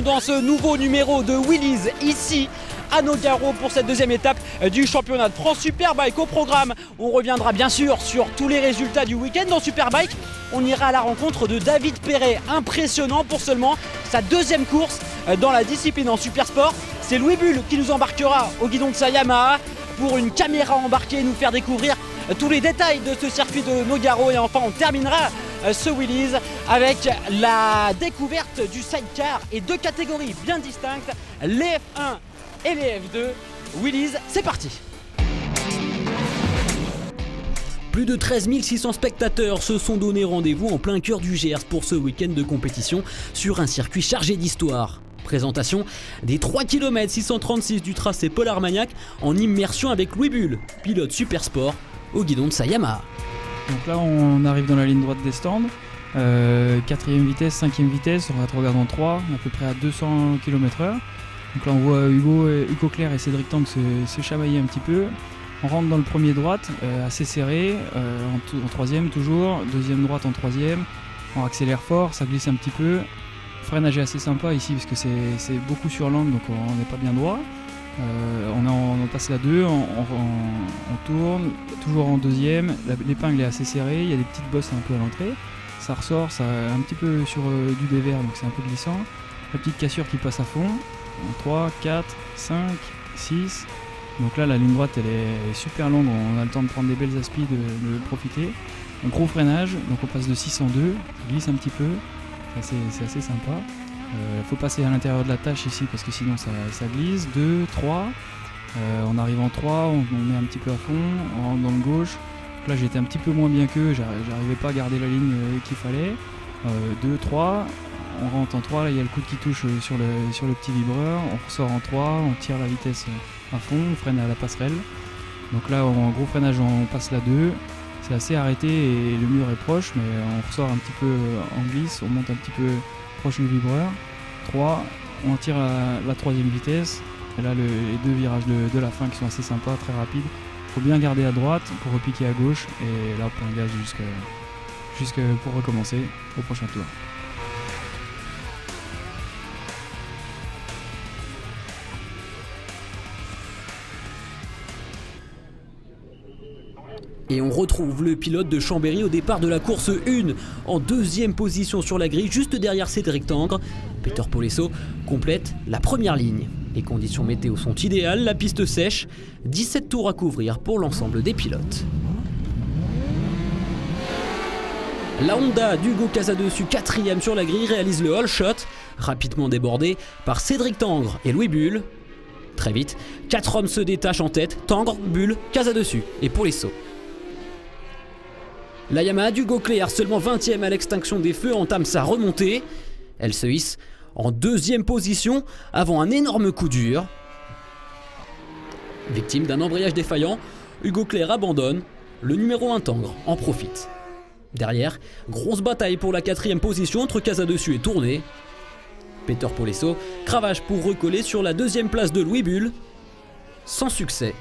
bienvenue dans ce nouveau numéro de Willys ici à Nogaro pour cette deuxième étape du championnat de France Superbike. Au programme, on reviendra bien sûr sur tous les résultats du week-end. Dans Superbike, on ira à la rencontre de David Perret, impressionnant pour seulement sa deuxième course dans la discipline en Supersport. C'est Louis Bull qui nous embarquera au guidon de sa Yamaha pour une caméra embarquée et nous faire découvrir tous les détails de ce circuit de Nogaro. Et enfin, on terminera ce Willys avec la découverte du sidecar et deux catégories bien distinctes, les F1 et les F2. Willys, c'est parti. Plus de 13 600 spectateurs se sont donné rendez-vous en plein cœur du Gers pour ce week-end de compétition sur un circuit chargé d'histoire. Présentation des 3 km 636 du tracé Paul Armagnac en immersion avec Louis Bull, pilote Supersport, au guidon de sa Yamaha. Donc là on arrive dans la ligne droite des stands, 4ème vitesse, 5ème vitesse, on rétrograde en 3, à peu près à 200 km/h. Donc là on voit Hugo Claire et Cédric Tang se chamailler un petit peu. On rentre dans le premier droite, assez serré, en troisième toujours, deuxième droite en troisième. On accélère fort, ça glisse un petit peu. Le freinage est assez sympa ici parce que c'est beaucoup sur l'angle, donc on n'est pas bien droit. On passe la 2, on tourne, toujours en deuxième. L'épingle est assez serrée, il y a des petites bosses un peu à l'entrée. Ça ressort, ça un petit peu sur du dévers, donc c'est un peu glissant. La petite cassure qui passe à fond. 3, 4, 5, 6. Donc là la ligne droite elle est super longue, on a le temps de prendre des belles aspi, de profiter. Un gros freinage, donc on passe de 6 en 2, ça glisse un petit peu, c'est assez sympa. Faut passer à l'intérieur de la tâche ici parce que sinon ça glisse. 2, 3, on arrive en 3, on met un petit peu à fond, on rentre dans le gauche. Donc là j'étais un petit peu moins bien qu'eux, j'arrivais pas à garder la ligne qu'il fallait. 2, 3. On rentre en 3, là il y a le coude qui touche sur le petit vibreur, on ressort en 3, on tire la vitesse à fond, on freine à la passerelle. Donc là en gros freinage on passe la 2, c'est assez arrêté et le mur est proche mais on ressort un petit peu en glisse, on monte un petit peu proche du vibreur. 3, on tire la troisième vitesse et là les deux virages de la fin qui sont assez sympas, très rapides. Il faut bien garder à droite pour repiquer à gauche et là on prend le gaz jusqu'à pour recommencer au prochain tour. Et on retrouve le pilote de Chambéry au départ de la course 1, en deuxième position sur la grille, juste derrière Cédric Tangre. Peter Polesso complète la première ligne. Les conditions météo sont idéales, la piste sèche, 17 tours à couvrir pour l'ensemble des pilotes. La Honda d'Hugo Casadessus, 4ème sur la grille, réalise le all shot, rapidement débordé par Cédric Tangre et Louis Bull. Très vite, 4 hommes se détachent en tête, Tangre, Bull, Casadessus et Polesso. La Yamaha d'Hugo Claire, seulement 20ème à l'extinction des feux, entame sa remontée. Elle se hisse en deuxième position avant un énorme coup dur. Victime d'un embrayage défaillant, Hugo Claire abandonne. Le numéro 1 Tangre en profite. Derrière, grosse bataille pour la 4ème position entre Casadessus et Tourné. Peter Polesso cravache pour recoller sur la 2ème place de Louis Bull. Sans succès.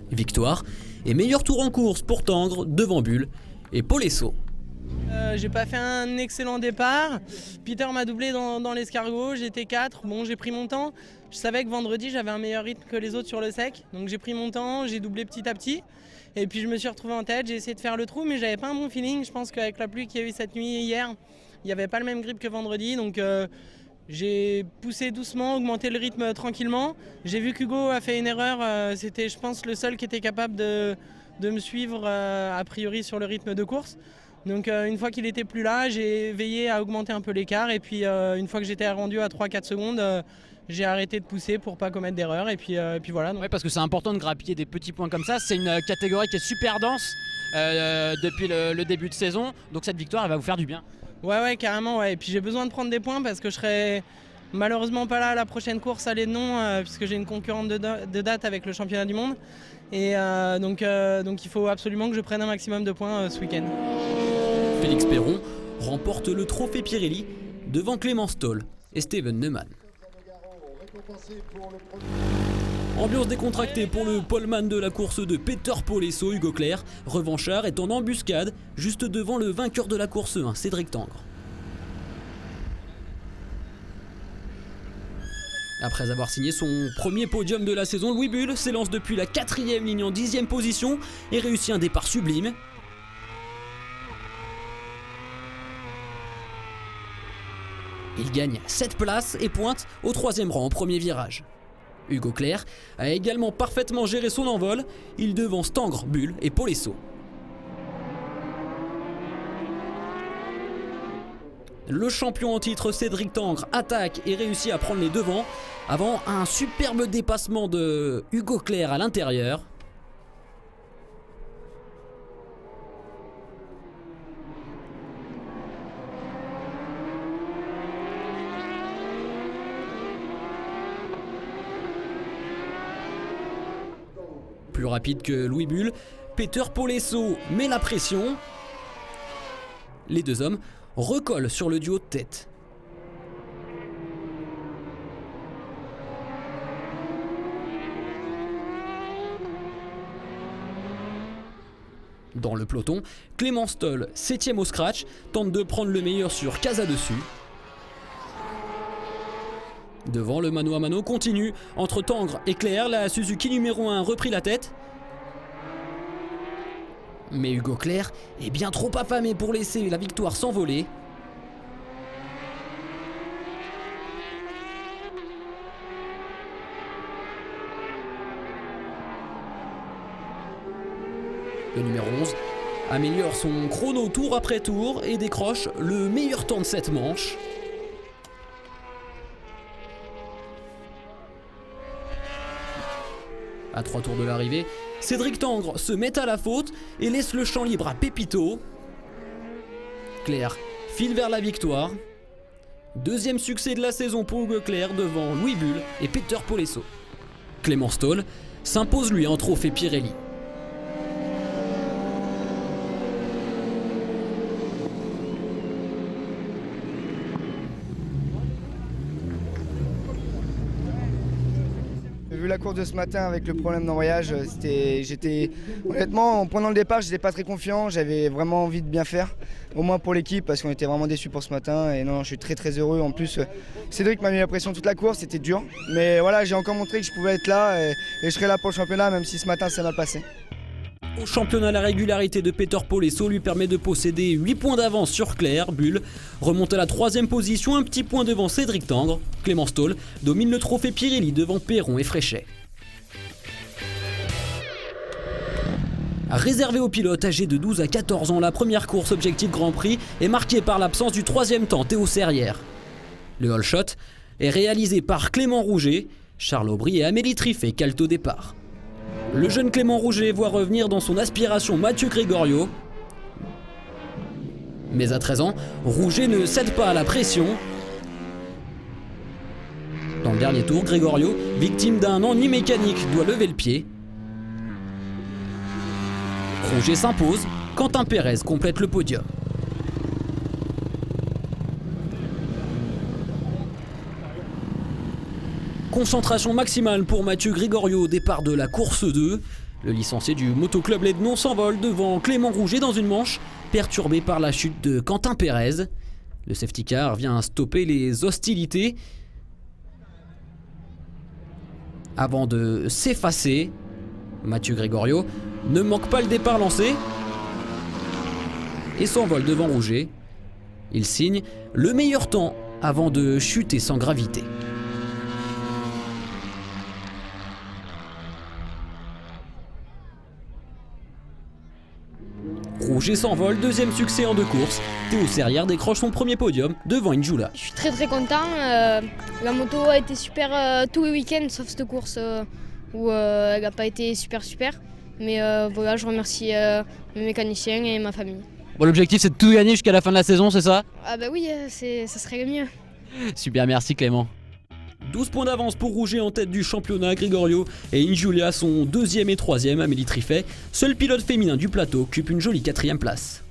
Victoire et meilleur tour en course pour Tangre devant Bull et Polesso. J'ai pas fait un excellent départ. Peter m'a doublé dans l'escargot, j'étais 4. Bon, j'ai pris mon temps. Je savais que vendredi j'avais un meilleur rythme que les autres sur le sec. Donc j'ai pris mon temps, j'ai doublé petit à petit. Et puis je me suis retrouvé en tête, j'ai essayé de faire le trou mais j'avais pas un bon feeling. Je pense qu'avec la pluie qu'il y a eu cette nuit hier, il n'y avait pas le même grip que vendredi. Donc j'ai poussé doucement, augmenté le rythme tranquillement. J'ai vu qu'Hugo a fait une erreur, c'était je pense le seul qui était capable de me suivre a priori sur le rythme de course. Donc une fois qu'il était plus là, j'ai veillé à augmenter un peu l'écart et puis une fois que j'étais rendu à 3-4 secondes, j'ai arrêté de pousser pour pas commettre d'erreur et puis voilà. Ouais, parce que c'est important de grappiller des petits points comme ça, c'est une catégorie qui est super dense depuis le début de saison, donc cette victoire elle va vous faire du bien. Ouais carrément ouais. Et puis j'ai besoin de prendre des points parce que je serai malheureusement pas là à la prochaine course à l'Édenon puisque j'ai une concurrente de date avec le championnat du monde et donc il faut absolument que je prenne un maximum de points ce week-end. Félix Perron remporte le trophée Pirelli devant Clément Stoll et Steven Neumann. Ambiance décontractée pour le poleman de la course de Peter Polesso, Hugo Claire, revanchard est en embuscade juste devant le vainqueur de la course 1, Cédric Tangre. Après avoir signé son premier podium de la saison, Louis Bull s'élance depuis la 4e ligne en 10e position et réussit un départ sublime. Il gagne 7 places et pointe au 3e rang au premier virage. Hugo Clerc a également parfaitement géré son envol, il devance Tangre, Bull et Polesso. Le champion en titre Cédric Tangre attaque et réussit à prendre les devants avant un superbe dépassement de Hugo Clerc à l'intérieur. Plus rapide que Louis Bull, Peter Polesso met la pression. Les deux hommes recollent sur le duo de tête. Dans le peloton, Clément Stoll, 7e au scratch, tente de prendre le meilleur sur Casa dessus. Devant, le mano à mano continue entre Tangre et Clerc. La Suzuki numéro 1 reprit la tête. Mais Hugo Clerc est bien trop affamé pour laisser la victoire s'envoler. Le numéro 11 améliore son chrono tour après tour et décroche le meilleur temps de cette manche. À 3 tours de l'arrivée, Cédric Tangre se met à la faute et laisse le champ libre à Pépito. Clerc file vers la victoire. Deuxième succès de la saison pour Hugo Clerc devant Louis Bull et Peter Polesso. Clément Stoll s'impose lui en trophée Pirelli. Vu la course de ce matin avec le problème d'embrayage, honnêtement, pendant le départ, j'étais pas très confiant, j'avais vraiment envie de bien faire, au moins pour l'équipe parce qu'on était vraiment déçus pour ce matin et non, je suis très très heureux. En plus, Cédric m'a mis la pression toute la course, c'était dur, mais voilà, j'ai encore montré que je pouvais être là et je serai là pour le championnat même si ce matin ça m'a passé. Au championnat, la régularité de Peter Polesso lui permet de posséder 8 points d'avance sur Clerc. Bull remonte à la 3e position, un petit point devant Cédric Tangre. Clément Stoll domine le trophée Pirelli devant Perron et Fréchet. Réservé aux pilotes âgés de 12 à 14 ans, la première course Objectif Grand Prix est marquée par l'absence du 3e temps, Théo Serrière. Le all shot est réalisé par Clément Rouget, Charles Aubry et Amélie Triffet calent au départ. Le jeune Clément Rouget voit revenir dans son aspiration Mathieu Gregorio. Mais à 13 ans, Rouget ne cède pas à la pression. Dans le dernier tour, Gregorio, victime d'un ennui mécanique, doit lever le pied. Rouget s'impose, Quentin Pérez complète le podium. Concentration maximale pour Mathieu Gregorio au départ de la course 2. Le licencié du motoclub Lednon s'envole devant Clément Rouget dans une manche perturbée par la chute de Quentin Pérez. Le safety car vient stopper les hostilités avant de s'effacer. Mathieu Gregorio ne manque pas le départ lancé et s'envole devant Rouget. Il signe le meilleur temps avant de chuter sans gravité. Rouget s'envole, deuxième succès en 2 courses. Théo Serrière décroche son premier podium devant Injula. Je suis très content. La moto a été super tous les week-ends sauf cette course où elle n'a pas été super. Mais voilà, je remercie mes mécaniciens et ma famille. Bon, l'objectif c'est de tout gagner jusqu'à la fin de la saison, c'est ça? Ah bah oui, ça serait le mieux. Super, merci Clément. 12 points d'avance pour Rouget en tête du championnat. Gregorio et Injulia sont 2e et 3e. Amélie Triffet, seul pilote féminin du plateau, occupe une jolie 4e place.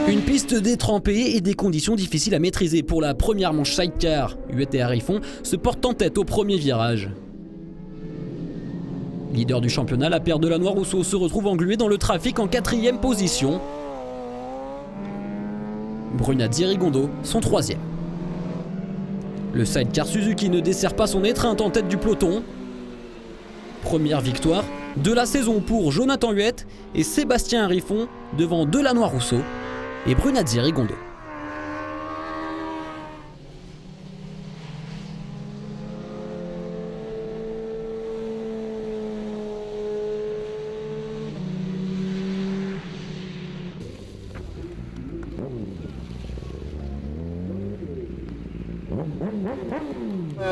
Une piste détrempée et des conditions difficiles à maîtriser pour la première manche sidecar. Huet et Harifon se portent en tête au premier virage. Leader du championnat, la paire de la Noir-Rousseau se retrouve engluée dans le trafic en 4e position. Brunazzi Rigondo sont 3e. Le sidecar Suzuki ne dessert pas son étreinte en tête du peloton. Première victoire de la saison pour Jonathan Huette et Sébastien Riffon devant Delannoy Rousseau et Brunazzi Rigondo.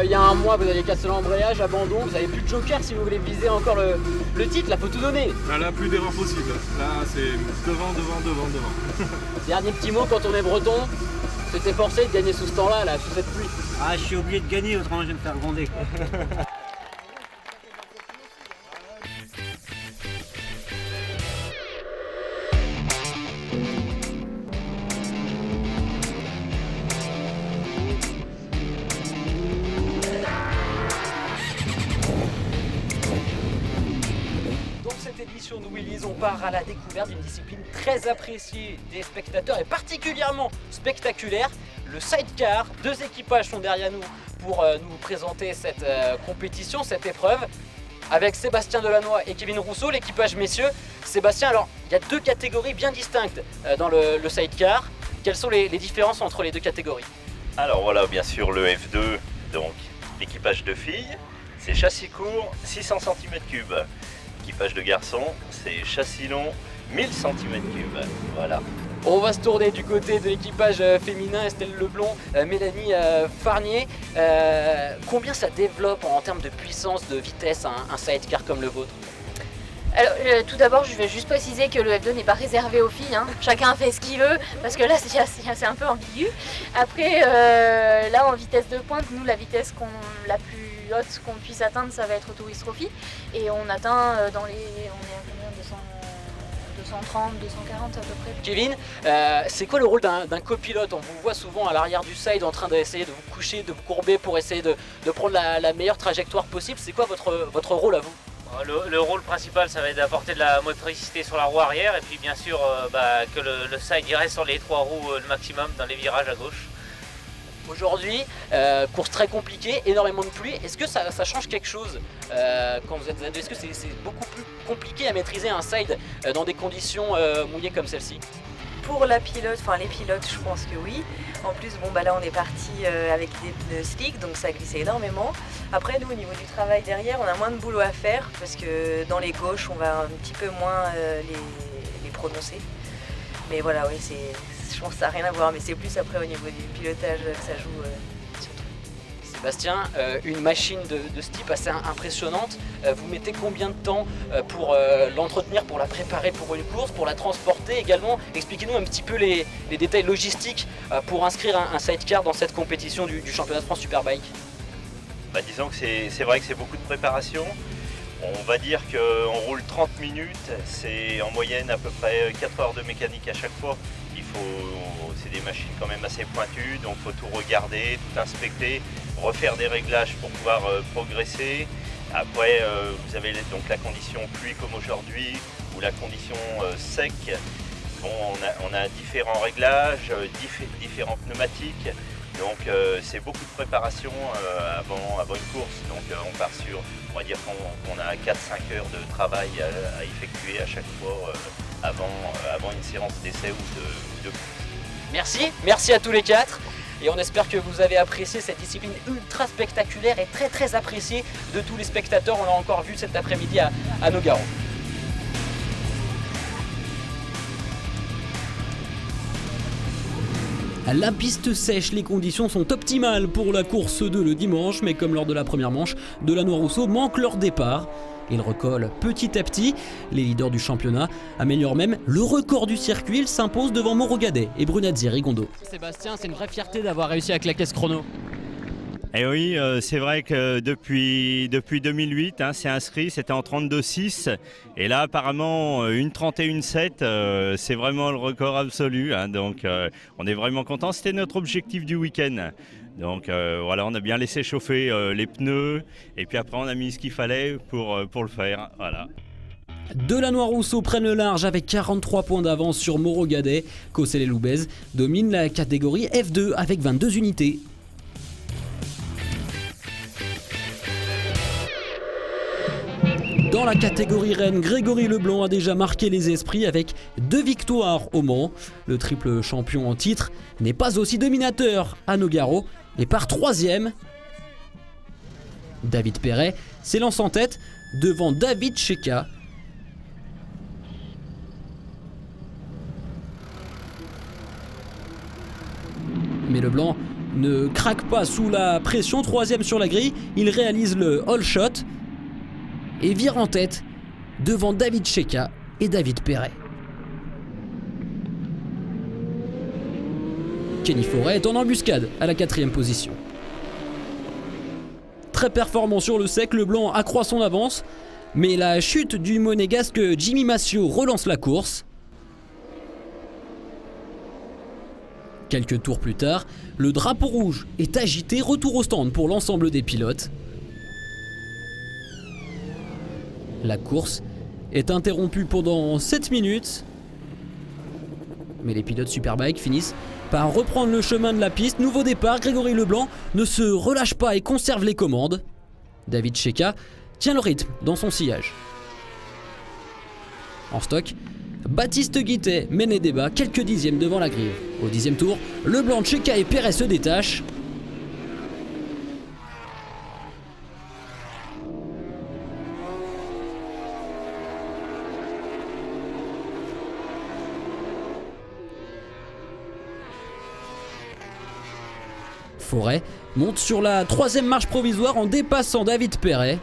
Il y a un mois, vous aviez cassé l'embrayage, abandon, vous avez plus de joker si vous voulez viser encore le titre, là faut tout donner. Là, plus d'erreurs possible. Là, c'est devant. Dernier petit mot, quand on est breton, c'était forcé de gagner sous ce temps-là, là, sous cette pluie. Ah, je suis obligé de gagner, autrement je vais me faire gronder. Édition de Willys, on part à la découverte d'une discipline très appréciée des spectateurs et particulièrement spectaculaire, le sidecar. 2 équipages sont derrière nous pour nous présenter cette compétition, cette épreuve, avec Sébastien Delannoy et Kevin Rousseau, l'équipage messieurs. Sébastien, alors il y a 2 catégories bien distinctes dans le sidecar. Quelles sont les différences entre les 2 catégories? Alors voilà, bien sûr le F2, donc l'équipage de filles, c'est châssis court 600 cm3. L'équipage de garçons, c'est châssis long 1000 cm3. Voilà. On va se tourner du côté de l'équipage féminin, Estelle Leblond, Mélanie Farnier. Combien ça développe en termes de puissance, de vitesse, un sidecar comme le vôtre? Alors, tout d'abord, je vais juste préciser que le F2 n'est pas réservé aux filles. Hein. Chacun fait ce qu'il veut, parce que là, c'est un peu ambigu. Après, là, en vitesse de pointe, nous, la vitesse la plus haute qu'on puisse atteindre, ça va être au Tourist Trophy. Et on atteint on est à combien, 230, 240 à peu près. Kevin, c'est quoi le rôle d'un copilote? On vous voit souvent à l'arrière du side en train d'essayer de vous coucher, de vous courber pour essayer de prendre la meilleure trajectoire possible. C'est quoi votre rôle à vous? Le rôle principal, ça va être d'apporter de la motricité sur la roue arrière et puis bien sûr que le side il reste sur les 3 roues le maximum dans les virages à gauche. Aujourd'hui, course très compliquée, énormément de pluie. Est-ce que ça change quelque chose quand vous êtes Z2? Est-ce que c'est beaucoup plus compliqué à maîtriser un side dans des conditions mouillées comme celle-ci? Pour les pilotes, je pense que oui. En plus, là on est parti avec des pneus slick, donc ça glissait énormément. Après, nous, au niveau du travail derrière, on a moins de boulot à faire parce que dans les gauches, on va un petit peu moins les prononcer. Mais voilà, oui, je pense que ça n'a rien à voir, mais c'est plus après au niveau du pilotage que ça joue surtout. Sébastien, une machine de ce type assez impressionnante, vous mettez combien de temps pour l'entretenir, pour la préparer pour une course, pour la transporter également? Expliquez-nous un petit peu les détails logistiques pour inscrire un sidecar dans cette compétition du championnat de France Superbike. Disons que c'est vrai que c'est beaucoup de préparation. On va dire qu'on roule 30 minutes, c'est en moyenne à peu près 4 heures de mécanique à chaque fois. C'est des machines quand même assez pointues, donc il faut tout regarder, tout inspecter, refaire des réglages pour pouvoir progresser. Après, vous avez donc la condition pluie comme aujourd'hui, ou la condition sec. Bon, on a différents réglages, différents pneumatiques. Donc c'est beaucoup de préparation avant une course. Donc on part sur, on va dire qu'on a 4-5 heures de travail à effectuer à chaque fois avant une séance d'essai ou de course. Merci à tous les 4. Et on espère que vous avez apprécié cette discipline ultra spectaculaire et très très appréciée de tous les spectateurs. On l'a encore vu cet après-midi à Nogaro. À la piste sèche, les conditions sont optimales pour la course 2 le dimanche, mais comme lors de la première manche, Delannoy Rousseau manque leur départ. Ils recollent petit à petit. Les leaders du championnat améliorent même le record du circuit. Ils s'imposent devant Mauro Gadet et Brunazzi Rigondo. Sébastien, c'est une vraie fierté d'avoir réussi à claquer ce chrono. Et oui, c'est vrai que depuis 2008, c'est inscrit, c'était en 32,6. Et là, apparemment, une 31,7, c'est vraiment le record absolu. Donc, on est vraiment content. C'était notre objectif du week-end. Donc, voilà, on a bien laissé chauffer les pneus. Et puis après, on a mis ce qu'il fallait pour le faire. Voilà. Delanoë-Rousseau prennent le large avec 43 points d'avance sur Moreau-Gadet. Cossel-et-Loubez domine la catégorie F2 avec 22 unités. Dans la catégorie Rennes, Grégory Leblanc a déjà marqué les esprits avec 2 victoires au Mans. Le triple champion en titre n'est pas aussi dominateur à Nogaro et part 3e. David Perret s'élance en tête devant David Cheka. Mais Leblanc ne craque pas sous la pression, 3e sur la grille, il réalise le all shot et vire en tête devant David Cheka et David Perret. Kenny Forêt est en embuscade à la 4e position. Très performant sur le sec, Leblanc accroît son avance, mais la chute du monégasque Jimmy Massiot relance la course. Quelques tours plus tard, le drapeau rouge est agité, retour au stand pour l'ensemble des pilotes. La course est interrompue pendant 7 minutes. Mais les pilotes Superbike finissent par reprendre le chemin de la piste. Nouveau départ, Grégory Leblanc ne se relâche pas et conserve les commandes. David Cheka tient le rythme dans son sillage. En stock, Baptiste Guittet mène les débats quelques dixièmes devant la grille. Au 10e tour, Leblanc, Cheka et Perret se détachent. Forêt monte sur la 3e marche provisoire en dépassant David Perret.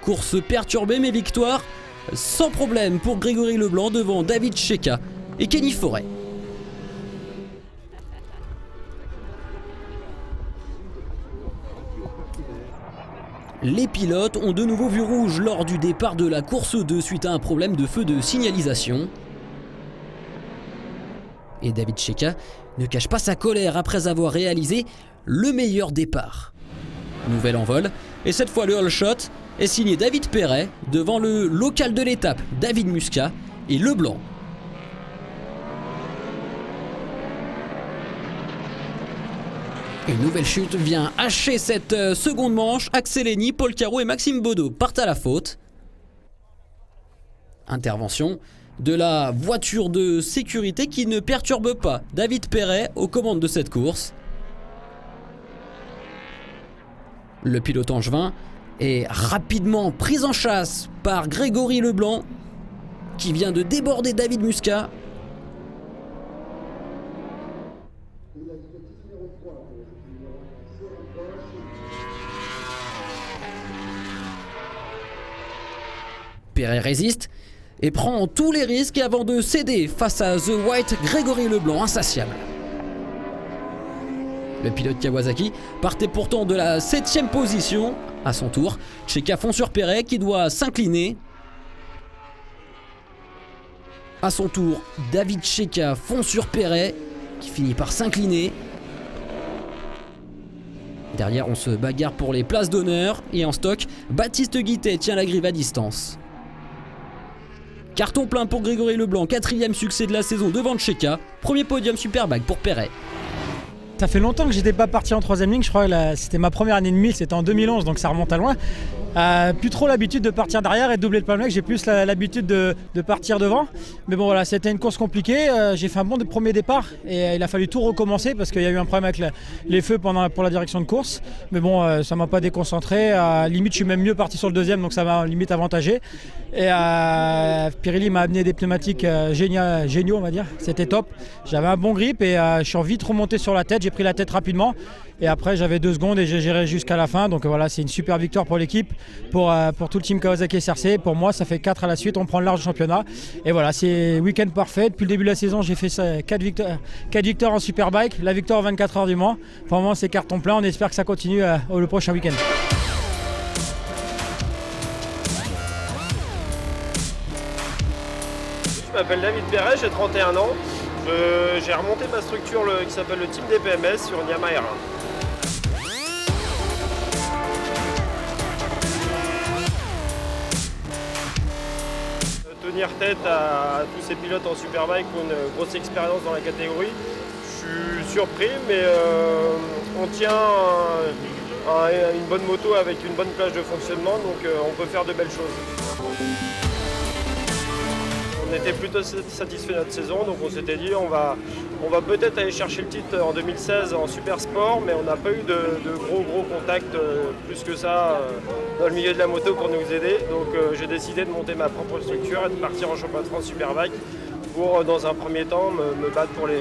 Course perturbée mais victoire sans problème pour Grégory Leblanc devant David Cheka et Kenny Forêt. Les pilotes ont de nouveau vu rouge lors du départ de la course 2 suite à un problème de feu de signalisation. Et David Cheka ne cache pas sa colère après avoir réalisé le meilleur départ. Nouvel envol, et cette fois le all shot est signé David Perret devant le local de l'étape David Muscat et Leblanc. Une nouvelle chute vient hacher cette seconde manche. Axel Henny, Paul Caro et Maxime Baudot partent à la faute. Intervention de la voiture de sécurité qui ne perturbe pas David Perret aux commandes de cette course. Le pilote angevin est rapidement pris en chasse par Grégory Leblanc qui vient de déborder David Muscat. Perret résiste et prend tous les risques avant de céder face à The White Grégory Leblanc insatiable. Le pilote Kawasaki partait pourtant de la 7e position. À son tour, Cheka fonce sur Perret qui doit s'incliner. À son tour, David Cheka fonce sur Perret qui finit par s'incliner. Derrière, on se bagarre pour les places d'honneur. Et en stock, Baptiste Guittet tient la grille à distance. Carton plein pour Grégory Leblanc, 4e succès de la saison devant Cheka. Premier podium Superbike pour Perret. Ça fait longtemps que j'étais pas parti en 3e ligne, je crois que c'était ma première année de 1000, c'était en 2011, donc ça remonte à loin. Plus trop l'habitude de partir derrière et de doubler le palmarès, j'ai plus l'habitude de partir devant. Mais bon voilà, c'était une course compliquée, j'ai fait un bon premier départ et il a fallu tout recommencer parce qu'il y a eu un problème avec les feux pour la direction de course. Mais bon, ça m'a pas déconcentré, limite je suis même mieux parti sur le 2e, donc ça m'a limite avantagé. Et Pirelli m'a amené des pneumatiques géniaux on va dire, c'était top. J'avais un bon grip et je suis vite remonté sur la tête, j'ai pris la tête rapidement. Et après j'avais 2 secondes et j'ai géré jusqu'à la fin. Donc voilà, c'est une super victoire pour l'équipe, pour tout le team Kawasaki SRC. Pour moi ça fait 4 à la suite, on prend le large championnat. Et voilà, c'est week-end parfait. Depuis le début de la saison j'ai fait 4 victoires en Superbike, la victoire en 24 heures du Mans. Pour le moment c'est carton plein, on espère que ça continue le prochain week-end. Je m'appelle David Perret, j'ai 31 ans. J'ai remonté ma structure qui s'appelle le Team DPMS sur Niama R1. tenir tête à tous ces pilotes en Superbike qui ont une grosse expérience dans la catégorie. Je suis surpris, mais on tient une bonne moto avec une bonne plage de fonctionnement, donc on peut faire de belles choses. On était plutôt satisfait de notre saison, donc on s'était dit on va peut-être aller chercher le titre en 2016 en Super Sport, mais on n'a pas eu de gros contacts plus que ça dans le milieu de la moto pour nous aider. Donc j'ai décidé de monter ma propre structure et de partir en championnat de France Superbike pour dans un premier temps me battre pour les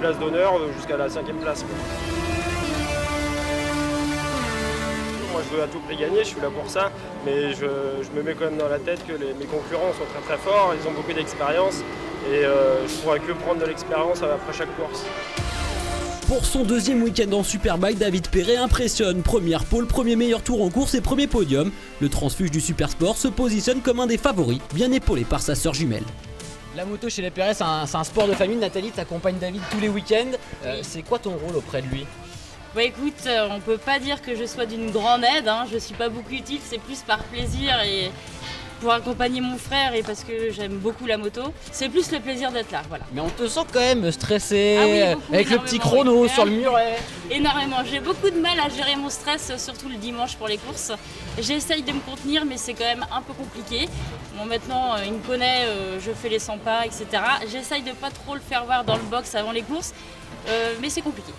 places d'honneur jusqu'à la 5e place, quoi. Moi je veux à tout prix gagner, je suis là pour ça, mais je me mets quand même dans la tête que mes concurrents sont très forts, ils ont beaucoup d'expérience et je pourrais que prendre de l'expérience après chaque course. Pour son deuxième week-end en Superbike, David Perret impressionne. Première pole, premier meilleur tour en course et premier podium. Le transfuge du Supersport se positionne comme un des favoris, bien épaulé par sa sœur jumelle. La moto chez les Perret, c'est un sport de famille. Nathalie, t'accompagnes David tous les week-ends. C'est quoi ton rôle auprès de lui ? Bah écoute, on peut pas dire que je sois d'une grande aide, hein. Je suis pas beaucoup utile, c'est plus par plaisir et pour accompagner mon frère et parce que j'aime beaucoup la moto. C'est plus le plaisir d'être là, voilà. Mais on te sent quand même stressé, beaucoup, avec le petit chrono sur le muret. Énormément, j'ai beaucoup de mal à gérer mon stress, surtout le dimanche pour les courses. J'essaye de me contenir, mais c'est quand même un peu compliqué. Bon, maintenant, il me connaît, je fais les 100 pas, etc. J'essaye de pas trop le faire voir dans le box avant les courses, mais c'est compliqué.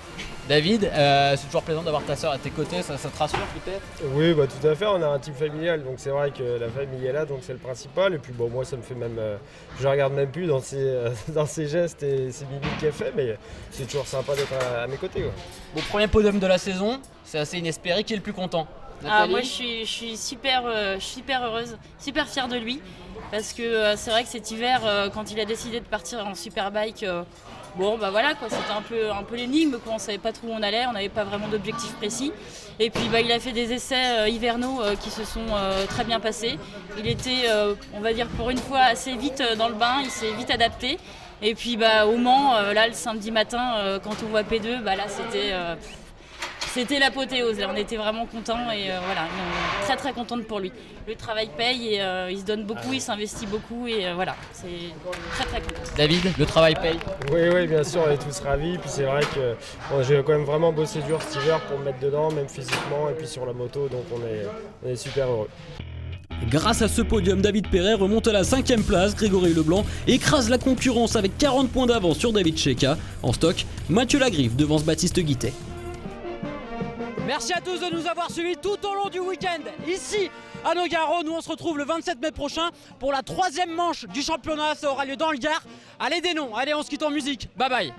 David, c'est toujours plaisant d'avoir ta soeur à tes côtés, ça te rassure peut-être ? Oui, bah, tout à fait, on a un team familial, donc c'est vrai que la famille est là, donc c'est le principal. Et puis bon, moi ça me fait même, je regarde même plus dans ses gestes et ses mimiques qu'elle fait, mais c'est toujours sympa d'être à mes côtés. Ouais. Bon, premier podium de la saison, c'est assez inespéré, qui est le plus content ? Moi je suis super heureuse, super fière de lui, parce que c'est vrai que cet hiver, quand il a décidé de partir en Superbike, bon bah voilà quoi, c'était un peu l'énigme quoi, on savait pas trop où on allait, on n'avait pas vraiment d'objectif précis. Et puis bah, il a fait des essais hivernaux qui se sont très bien passés. Il était, on va dire pour une fois, assez vite dans le bain, il s'est vite adapté. Et puis bah, au Mans, là le samedi matin, quand on voit P2, bah, là c'était l'apothéose, on était vraiment contents et voilà, on est très contente pour lui. Le travail paye et il se donne beaucoup, il s'investit beaucoup et voilà, c'est très content. David, le travail paye ? Oui, bien sûr, on est tous ravis. Puis c'est vrai que j'ai quand même vraiment bossé dur cet hiver pour me mettre dedans, même physiquement et puis sur la moto, donc on est super heureux. Grâce à ce podium, David Perret remonte à la 5e place. Grégory Leblanc écrase la concurrence avec 40 points d'avance sur David Cheka. En stock, Mathieu Lagriffe devance Baptiste Guittet. Merci à tous de nous avoir suivis tout au long du week-end ici à Nogaro. Nous on se retrouve le 27 mai prochain pour la 3e manche du championnat. Ça aura lieu dans le Gard. Allez des noms, allez on se quitte en musique. Bye bye.